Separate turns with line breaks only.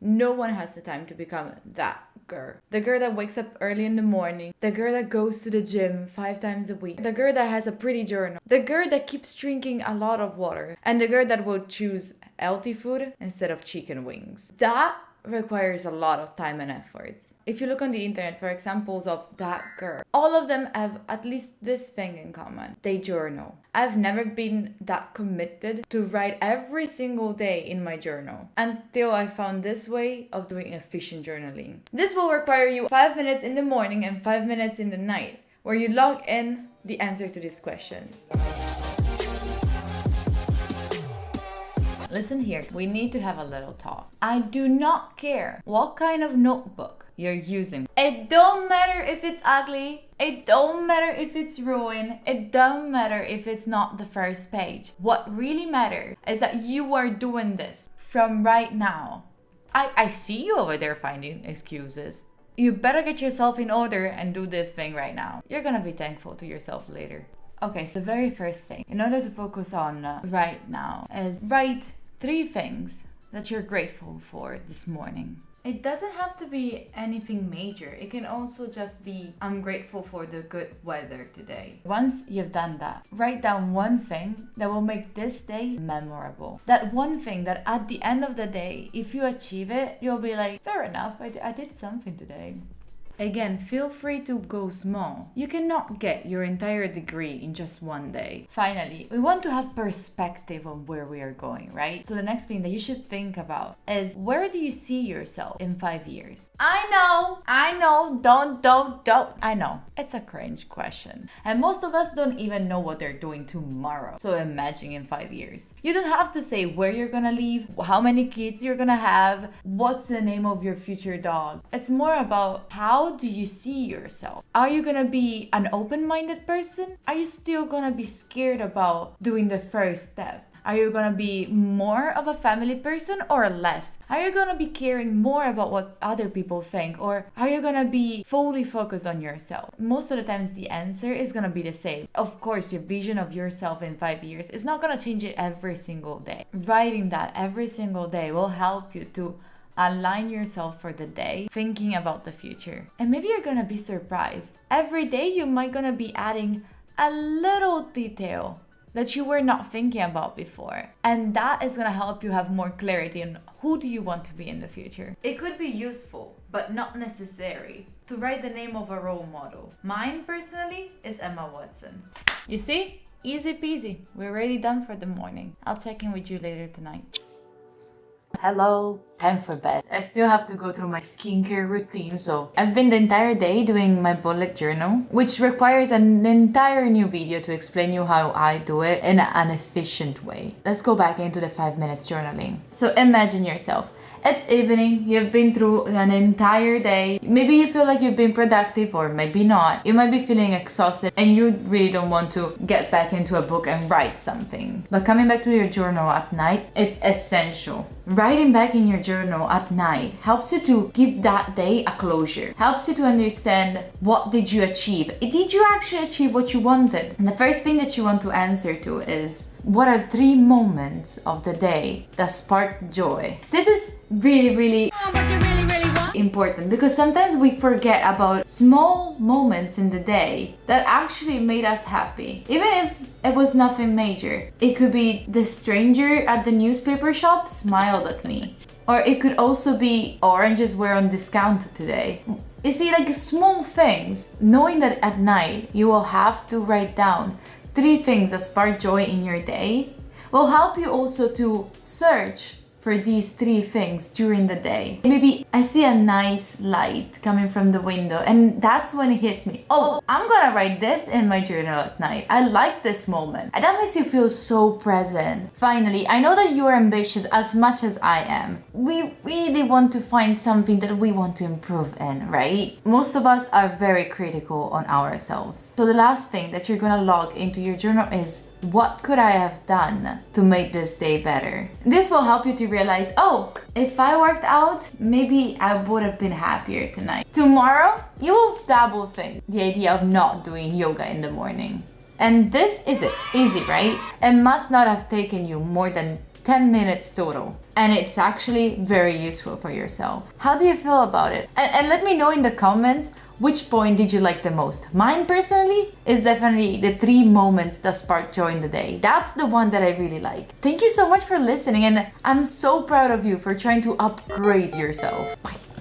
No one has the time to become that girl. The girl that wakes up early in the morning, the girl that goes to the gym 5 times a week, the girl that has a pretty journal, the girl that keeps drinking a lot of water, and the girl that will choose healthy food instead of chicken wings. That requires a lot of time and efforts. If you look on the internet for examples of that girl, all of them have at least this thing in common. They journal. I've never been that committed to write every single day in my journal until I found this way of doing efficient journaling. This will require you 5 minutes in the morning and 5 minutes in the night, where you log in the answer to these questions. Listen here, we need to have a little talk. I do not care what kind of notebook you're using. It don't matter if it's ugly. It don't matter if it's ruined. It don't matter if it's not the first page. What really matters is that you are doing this from right now. I see you over there finding excuses. You better get yourself in order and do this thing right now. You're gonna be thankful to yourself later. Okay, so the very first thing, in order to focus on right now, is write 3 things that you're grateful for this morning. It doesn't have to be anything major. It can also just be, I'm grateful for the good weather today. Once you've done that, write down one thing that will make this day memorable. That one thing that at the end of the day, if you achieve it, you'll be like, fair enough, I did something today. Again, feel free to go small. You cannot get your entire degree in just one day. Finally, we want to have perspective on where we are going, right? So the next thing that you should think about is, where do you see yourself in 5 years? I know, don't. I know, it's a cringe question. And most of us don't even know what they're doing tomorrow. So imagine in 5 years. You don't have to say where you're gonna live, how many kids you're gonna have, what's the name of your future dog. It's more about, how do you see yourself? Are you gonna be an open-minded person? Are you still gonna be scared about doing the first step? Are you gonna be more of a family person or less? Are you gonna be caring more about what other people think, or are you gonna be fully focused on yourself? Most of the times the answer is gonna be the same. Of course, your vision of yourself in 5 years is not gonna change it every single day. Writing that every single day will help you to align yourself for the day, thinking about the future. And maybe you're gonna be surprised. Every day you might gonna be adding a little detail that you were not thinking about before. And that is gonna help you have more clarity on who do you want to be in the future. It could be useful, but not necessary, to write the name of a role model. Mine personally is Emma Watson. You see? Easy peasy. We're already done for the morning. I'll check in with you later tonight. Hello, time for bed. I still have to go through my skincare routine, so I've been the entire day doing my bullet journal, which requires an entire new video to explain you how I do it in an efficient way. Let's go back into the 5 minutes journaling. So imagine yourself. It's evening, you've been through an entire day. Maybe you feel like you've been productive, or maybe not. You might be feeling exhausted and you really don't want to get back into a book and write something. But coming back to your journal at night, it's essential. Writing back in your journal at night helps you to give that day a closure. Helps you to understand, what did you achieve? Did you actually achieve what you wanted? And the first thing that you want to answer to is, what are 3 moments of the day that spark joy? This is really important, because sometimes we forget about small moments in the day that actually made us happy. Even if it was nothing major. It could be the stranger at the newspaper shop smiled at me. Or it could also be, oranges were on discount today. You see, like small things. Knowing that at night you will have to write down 3 things that spark joy in your day will help you also to search for these 3 things during the day. Maybe I see a nice light coming from the window, and that's when it hits me. Oh, I'm gonna write this in my journal at night. I like this moment. And that makes you feel so present. Finally, I know that you are ambitious as much as I am. We really want to find something that we want to improve in, right? Most of us are very critical on ourselves. So the last thing that you're gonna log into your journal is, what could I have done to make this day better? This will help you to realize, oh, if I worked out, maybe I would have been happier tonight. Tomorrow, you will double think the idea of not doing yoga in the morning. And this is it. Easy, right? It must not have taken you more than 10 minutes total. And it's actually very useful for yourself. How do you feel about it? And let me know in the comments which point did you like the most. Mine personally is definitely the 3 moments that spark joy in the day. That's the one that I really like. Thank you so much for listening, and I'm so proud of you for trying to upgrade yourself. Bye.